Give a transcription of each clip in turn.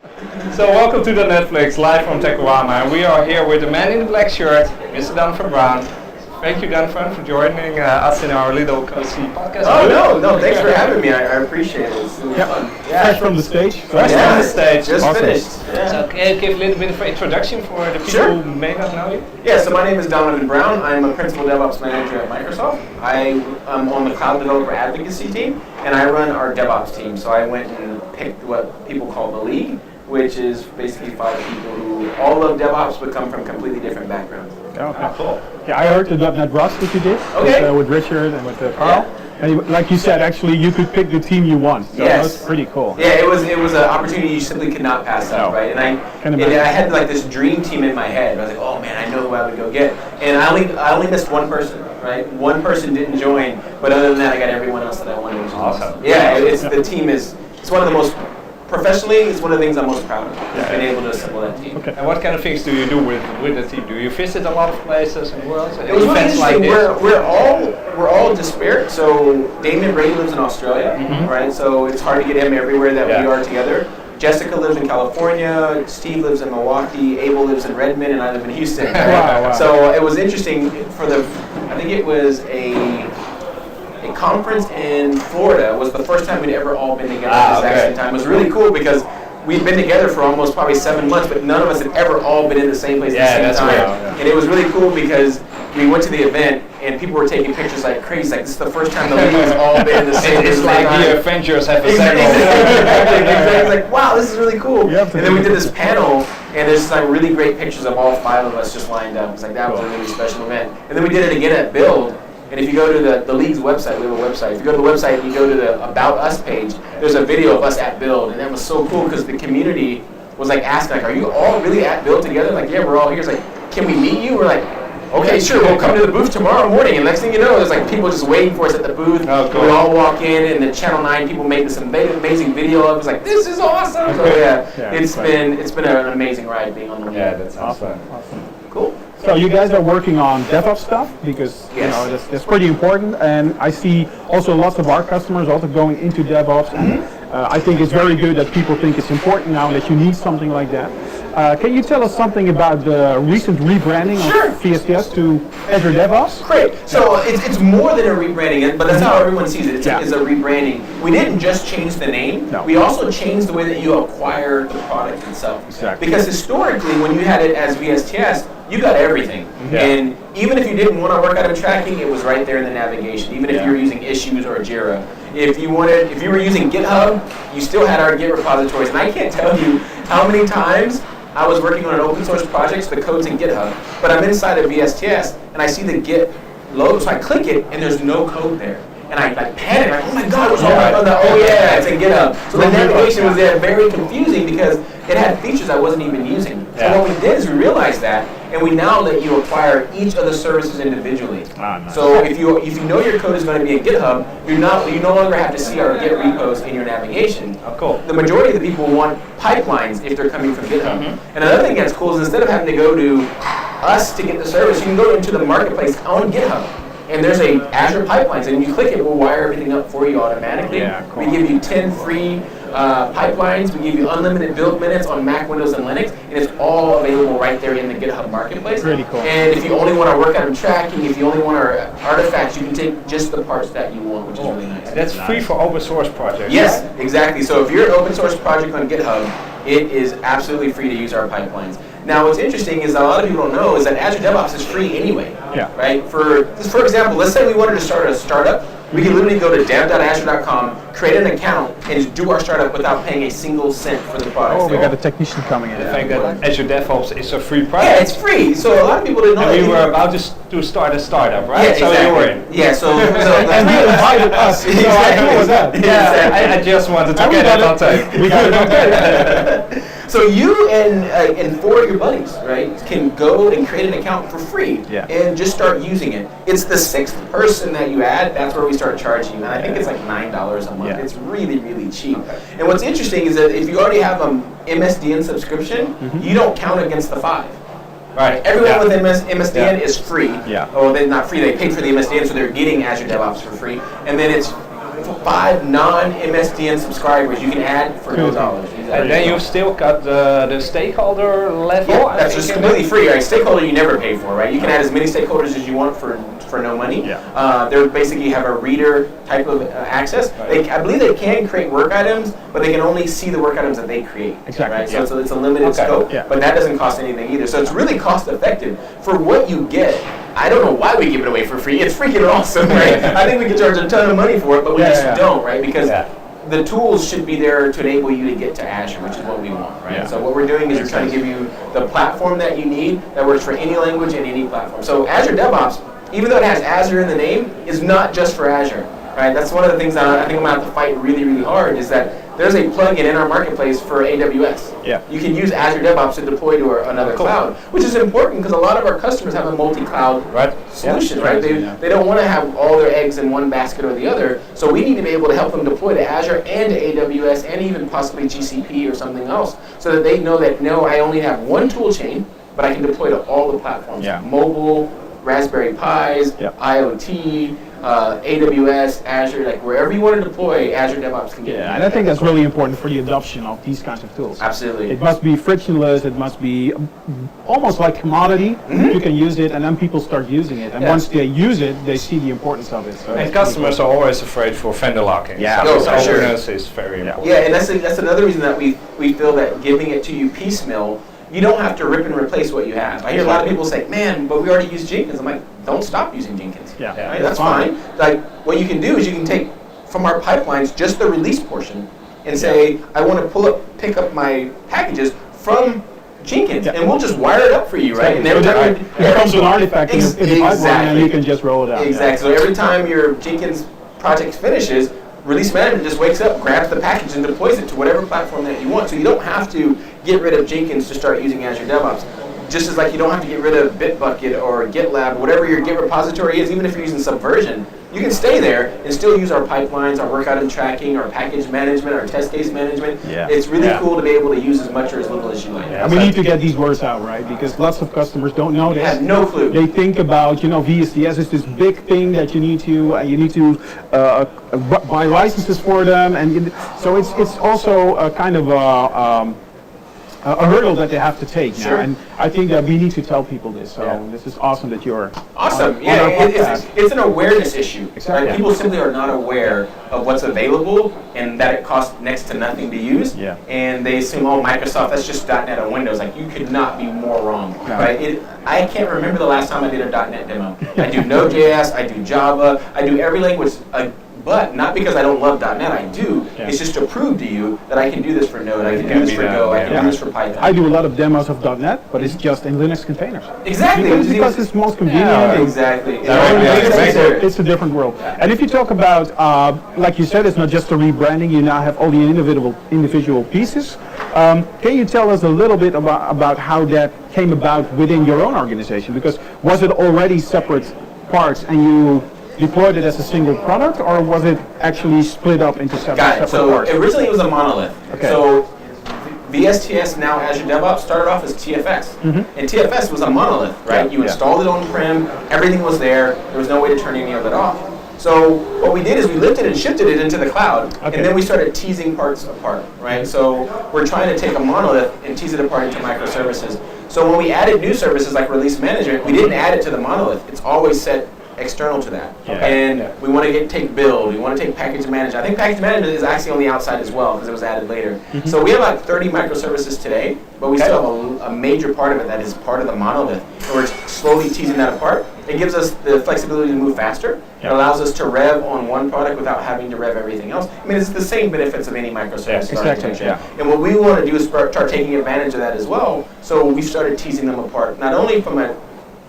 So welcome to dotnetFlix, live from Techorama, and we are here with the man in the black shirt, Mr. Donovan Brown. Thank you, Donovan, for joining us in our little cozy podcast. Oh, no, thanks for having me. I appreciate it. It's really fun. Fresh from the stage. Fresh from the stage. Just Awesome. finished. Yeah. So can you give a little bit of an introduction for the people who may not know you? Yeah, so my name is Donovan Brown. I'm a Principal DevOps Manager at Microsoft. I'm on the Cloud Developer Advocacy team, and I run our DevOps team. So I went and picked what people call the League, which is basically 5 people who all love DevOps but come from completely different backgrounds. Okay. Cool. Yeah, I heard the .NET Rust that you did with Richard and with Carl. Yeah. And like you said, actually, you could pick the team you want. So Yes. that's pretty cool. Yeah, it was an opportunity you simply could not pass up, right? And I had like this dream team in my head. I was like, oh man, I know who I would go get. And I only missed one person, right? One person didn't join, but other than that, I got everyone else that I wanted. Which is Awesome. Yeah, the team is. It's one of the most. Professionally, it's one of the things I'm most proud of. Just being able to assemble that team. Okay. And what kind of things do you do with the team? Do you visit a lot of places in the world? It was really interesting. We're all disparate. So Damien Brady lives in Australia, right? So it's hard to get him everywhere that we are together. Jessica lives in California. Steve lives in Milwaukee. Abel lives in Redmond, and I live in Houston. Right? Wow. So it was interesting I think it was a conference in Florida was the first time we'd ever all been together at the exact same time. It was really cool because we'd been together for almost probably 7 months, but none of us had ever all been in the same place at the same time. Right. And it was really cool because we went to the event and people were taking pictures like crazy. Like, this is the first time the league has all been in the same place. It's like the Avengers have a Exactly. It's like, wow, this is really cool. And then we did this panel, and there's like really great pictures of all 5 of us just lined up. It's like, that was a really special event. And then we did it again at Build. And if you go to the league's website, we have a website. If you go to the website and you go to the About Us page, there's a video of us at Build. And that was so cool because the community was like asking, like, are you all really at Build together? Like, yeah, we're all here. It's like, can we meet you? We're like, okay, sure, we'll come to the booth tomorrow morning. And next thing you know, there's like people just waiting for us at the booth. Oh, cool. We all walk in, and the Channel 9 people make this amazing video of us. Like, this is awesome. So it's been an amazing ride being on the league. Yeah, that's Awesome. Cool. So you guys are working on DevOps stuff because that's pretty important, and I see also lots of our customers also going into DevOps. And, I think it's very good that people think it's important now that you need something like that. Can you tell us something about the recent rebranding of VSTS to Azure DevOps? Great. So it's more than a rebranding, but that's how everyone sees it. It's a rebranding. We didn't just change the name. No. We also changed the way that you acquire the product itself. Exactly. Because historically, when you had it as VSTS, you got everything. And even if you didn't want to work item tracking, it was right there in the navigation. Even if you were using Issues or Jira. If you were using GitHub, you still had our Git repositories. And I can't tell you how many times I was working on an open source project, so the code's in GitHub, but I'm inside of VSTS and I see the Git logo, so I click it and there's no code there. And I panic, like, oh my god, what's all on the, it's in GitHub. So the navigation was there very confusing because it had features I wasn't even using. So what we did is we realized that, and we now let you acquire each of the services individually. Nice. So if you know your code is going to be in GitHub, you no longer have to see our Git repos in your navigation. Oh, cool. The majority of the people want pipelines if they're coming from GitHub. And another thing that's cool is instead of having to go to us to get the service, you can go into the marketplace on GitHub. And there's a Azure Pipelines, and you click it, we'll wire everything up for you automatically. Yeah, cool. We give you 10 free pipelines. We give you unlimited build minutes on Mac, Windows, and Linux, and it's all available right there in the GitHub marketplace. Really cool. And if you only want our work item tracking, if you only want our artifacts, you can take just the parts that you want, which is really nice. And that's free for open source projects. Yes, exactly. So if you're an open source project on GitHub, it is absolutely free to use our pipelines. Now, what's interesting is that a lot of people don't know is that Azure DevOps is free anyway. Right? For example, let's say we wanted to start a startup. We can literally go to dev.azure.com, create an account, and do our startup without paying a single cent for the product. Oh, we got a technician coming in. The fact that Azure DevOps is a free Yeah, product. it's free. So a lot of people didn't know that. And we were about to start a startup, right? Yeah, So exactly. you were in. Yeah, so And you invited us. So I know that. Yeah, I just wanted to get it on tape. We got it on tape. So you and 4 of your buddies, right, can go and create an account for free and just start using it. It's the 6th person that you add, that's where we start charging you. And I think it's like $9 a month. It's really, really cheap. And what's interesting is that if you already have an MSDN subscription, you don't count against the 5. Right. Everyone with MSDN is free. Yeah. Oh, they're not free. They paid for the MSDN, so they're getting Azure DevOps for free. And then it's 5 non-MSDN subscribers you can add for no dollars. And then you've still got the stakeholder level. Yeah, that's just completely free, right? Stakeholder you never pay for, right? You can add as many stakeholders as you want for no money. Yeah. They basically have a reader type of access. Right. I believe they can create work items, but they can only see the work items that they create. Exactly. Right? Yeah. So it's a limited scope, but that doesn't cost anything either. So it's really cost effective for what you get. I don't know why we give it away for free. It's freaking awesome, right? I think we could charge a ton of money for it, but we just don't, right? Because the tools should be there to enable you to get to Azure, which is what we want, right? Yeah. So what we're doing is we're trying to give you the platform that you need that works for any language and any platform. So Azure DevOps, even though it has Azure in the name, is not just for Azure, right? That's one of the things that I think I'm going to have to fight really, really hard is that there's a plugin in our marketplace for AWS. Yeah. You can use Azure DevOps to deploy to another cloud, which is important because a lot of our customers have a multi-cloud solution, right? They don't want to have all their eggs in one basket or the other, so we need to be able to help them deploy to Azure and to AWS and even possibly GCP or something else so that they know that, no, I only have one tool chain, but I can deploy to all the platforms. Yeah. Mobile, Raspberry Pis, IoT, AWS, Azure, like wherever you want to deploy, Azure DevOps can get it. Yeah, and I think that's really important for the adoption of these kinds of tools. Absolutely. It must be frictionless, it must be almost like commodity. You can use it and then people start using it. And once they use it, they see the importance of it. So And customers are always afraid for vendor locking. Yeah. So for sure. openness is very important. Yeah, and that's another reason that we feel that giving it to you piecemeal, you don't have to rip and replace what you have. I hear a lot of people say, man, but we already use Jenkins. I'm like, don't stop using Jenkins. Yeah. Right? That's fine. Like, what you can do is you can take from our pipelines just the release portion and say, I want to pick up my packages from Jenkins, and we'll just wire it up for you, right? And every time it becomes an artifact in the pipeline and you can just roll it out. Exactly. So every time your Jenkins project finishes, release management just wakes up, grabs the package, and deploys it to whatever platform that you want. So you don't have to get rid of Jenkins to start using Azure DevOps. Just as like you don't have to get rid of Bitbucket or GitLab, whatever your Git repository is, even if you're using Subversion, you can stay there and still use our pipelines, our work item tracking, our package management, our test case management. Yeah. It's really cool to be able to use as much or as little as you like. And we need to get these words out, right? Because lots of customers don't know this. Have no clue. They think about, VSTS is this big thing that you need to buy licenses for them, and so it's also a kind of a hurdle that they have to take now. And I think that we need to tell people this. So this is awesome that you're awesome. on our podcast. It's an awareness issue. Exactly. Right? People simply are not aware of what's available and that it costs next to nothing to use. Yeah. And they assume, oh, Microsoft, that's just .NET on Windows. Like, you could not be more wrong. No. Right? I can't remember the last time I did a .NET demo. I do Node.js, I do Java, I do every language. But not because I don't love .NET, I do. Yeah. It's just to prove to you that I can do this for Node, I can do this for Go, I can do this for Python. I do a lot of demos of .NET, but it's just in Linux containers. Exactly. Because it's most convenient. Yeah, exactly. It's a different world. And if you talk about, like you said, it's not just a rebranding. You now have all the individual pieces. Can you tell us a little bit about how that came about within your own organization? Because was it already separate parts and you deployed it as a single product, or was it actually split up into separate parts? So originally it was a monolith. Okay. So VSTS, now Azure DevOps, started off as TFS. And TFS was a monolith, right? You installed it on-prem, everything was there, there was no way to turn any of it off. So what we did is we lifted and shifted it into the cloud, and then we started teasing parts apart, right? So we're trying to take a monolith and tease it apart into microservices. So when we added new services like release management, we didn't add it to the monolith. It's always set external to that. And we want to take build, we want to take package management. I think package management is actually on the outside as well because it was added later. So we have like 30 microservices today, but we still have a major part of it that is part of the monolith. And we're slowly teasing that apart. It gives us the flexibility to move faster. It allows us to rev on one product without having to rev everything else. I mean, it's the same benefits of any microservice architecture. And what we want to do is start taking advantage of that as well. So we started teasing them apart, not only from an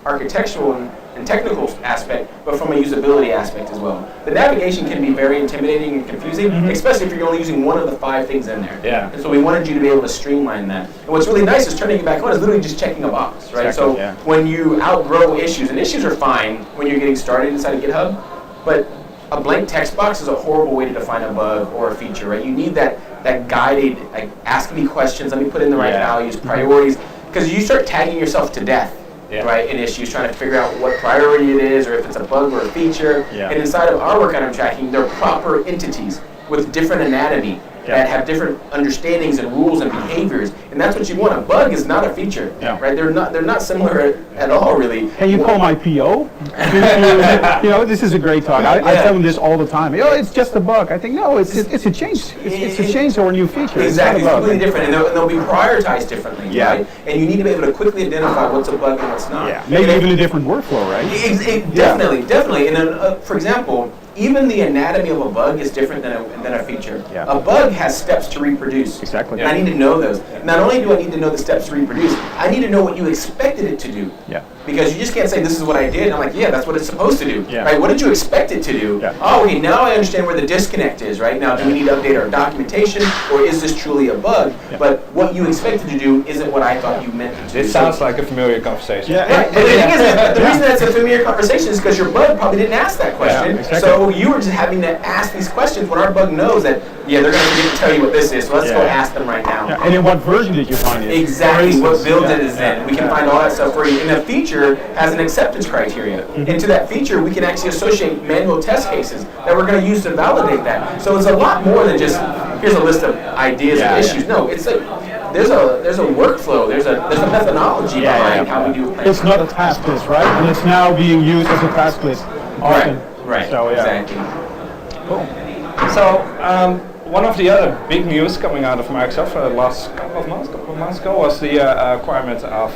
architectural and technical aspect, but from a usability aspect as well. The navigation can be very intimidating and confusing, especially if you're only using one of the 5 things in there. And so we wanted you to be able to streamline that. And what's really nice is turning it back on is literally just checking a box, right? So when you outgrow issues, and issues are fine when you're getting started inside of GitHub, but a blank text box is a horrible way to define a bug or a feature, right? You need that guided, like, ask me questions, let me put in the right values, priorities, because you start tagging yourself to death right, in issues, trying to figure out what priority it is, or if it's a bug or a feature. Yeah. And inside of our work item tracking, there are proper entities with different anatomy that have different understandings and rules and behaviors, and that's what you want. A bug is not a feature, right? They're not similar at all, really. Can you call my PO? This is a great talk. I tell them this all the time. It's just a bug. I think no, it's a change. It's a change or a new feature. Exactly, it's completely different, and they'll be prioritized differently, right? And you need to be able to quickly identify what's a bug and what's not. Yeah, maybe even a different workflow, right? Definitely. And then, for example, even the anatomy of a bug is different than a feature. Yeah. A bug has steps to reproduce. Exactly. And I need to know those. Not only do I need to know the steps to reproduce, I need to know what you expected it to do. Yeah. Because you just can't say, this is what I did. And I'm like, yeah, that's what it's supposed to do. Yeah. Right? What did you expect it to do? Yeah. Oh, okay, now I understand where the disconnect is, right? Now, do we need to update our documentation, or is this truly a bug? Yeah. But what you expected to do isn't what I thought you meant to do. This sounds like a familiar conversation. Yeah. Right. And the thing is, the reason that's a familiar conversation is because your bug probably didn't ask that question. Yeah, exactly. So you were just having to ask these questions when our bug knows that, they're going to forget to tell you what this is. So let's go ask them right now. Yeah. And in what version did you find it? Exactly, what build it is in. We can find all that stuff for you. And a feature has an acceptance criteria. And to that feature, we can actually associate manual test cases that we're going to use to validate that. So it's a lot more than just, here's a list of ideas and issues. No, it's like, there's a workflow, there's a methodology behind how we do it. It's not a task list, right? And it's now being used as a task list often. Right, So, exactly. Cool. So, one of the other big news coming out of Microsoft for the last couple of months ago was the requirement of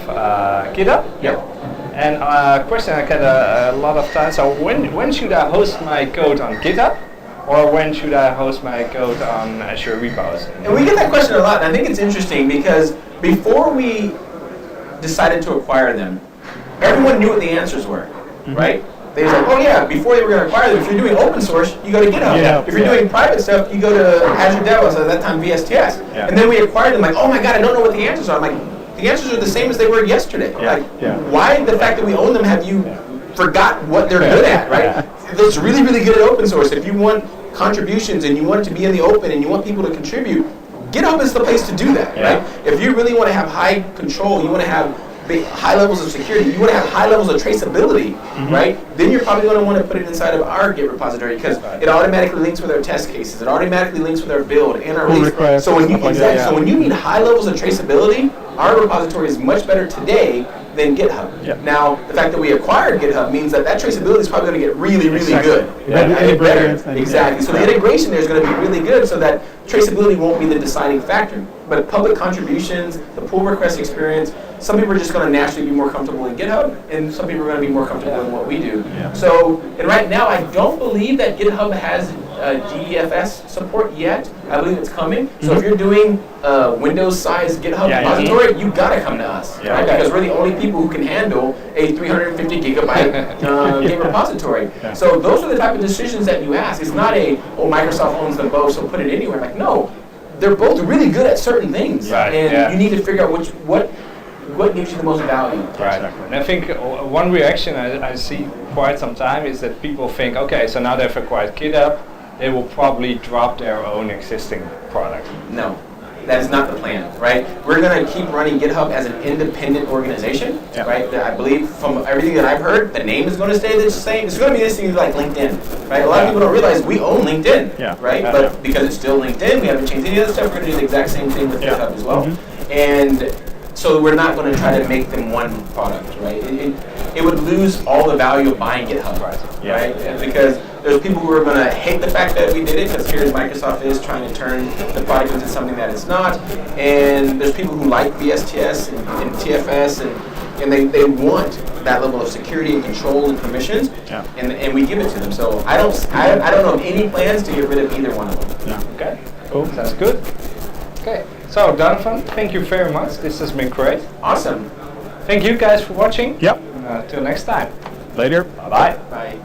Github. Yep. And a question I get a lot of times, so when should I host my code on GitHub? Or when should I host my code on Azure repos? And we get that question a lot, and I think it's interesting because before we decided to acquire them, everyone knew what the answers were, right? They was like, oh yeah, before they were going to acquire them, if you're doing open source, you go to GitHub. Yeah. If you're doing private stuff, you go to Azure DevOps, at that time VSTS. Yeah. And then we acquired them, like, oh my god, I don't know what the answers are. I'm like, the answers are the same as they were yesterday. Like, why the fact that we own them have you forgot what they're good at, right? It's really, really good at open source. If you want contributions and you want it to be in the open and you want people to contribute, GitHub is the place to do that, right? If you really want to have high control, you want to have high levels of security, you want to have high levels of traceability, right? Then you're probably going to want to put it inside of our Git repository because it automatically links with our test cases, it automatically links with our build and our release. So when you need high levels of traceability, our repository is much better today than GitHub. Now, the fact that we acquired GitHub means that traceability is probably going to get really, really good. Exactly. So the integration there is going to be really good so that traceability won't be the deciding factor. But public contributions, the pull request experience, some people are just going to naturally be more comfortable in GitHub, and some people are going to be more comfortable in what we do. So, and right now, I don't believe that GitHub has GEFS support yet. I believe it's coming. So if you're doing Windows-sized GitHub repository, you got to come to us, right? Because we're the only people who can handle a 350 gigabyte Git repository. So those are the type of decisions that you ask. It's not Microsoft owns them both, so put it anywhere. Like, no, they're both really good at certain things, and you need to figure out what gives you the most value. Right. And I think one reaction I see quite some time is that people think, okay, so now they've acquired GitHub, they will probably drop their own existing product. No, that is not the plan, right? We're going to keep running GitHub as an independent organization, right? I believe from everything that I've heard, the name is going to stay the same. It's going to be this thing like LinkedIn, right? A lot of people don't realize we own LinkedIn, right? But because it's still LinkedIn, we haven't changed any other stuff. We're going to do the exact same thing with GitHub as well. And so we're not going to try to make them one product, right? It would lose all the value of buying GitHub, right? Because there's people who are going to hate the fact that we did it, because here Microsoft is trying to turn the product into something that it's not. And there's people who like VSTS and TFS, and they want that level of security and control and permissions, and we give it to them. So I don't know of any plans to get rid of either one of them. Okay, cool, sounds good. Okay, so Donovan, thank you very much. This has been great. Awesome. Thank you guys for watching. Yep. Till next time. Later. Bye-bye. Bye.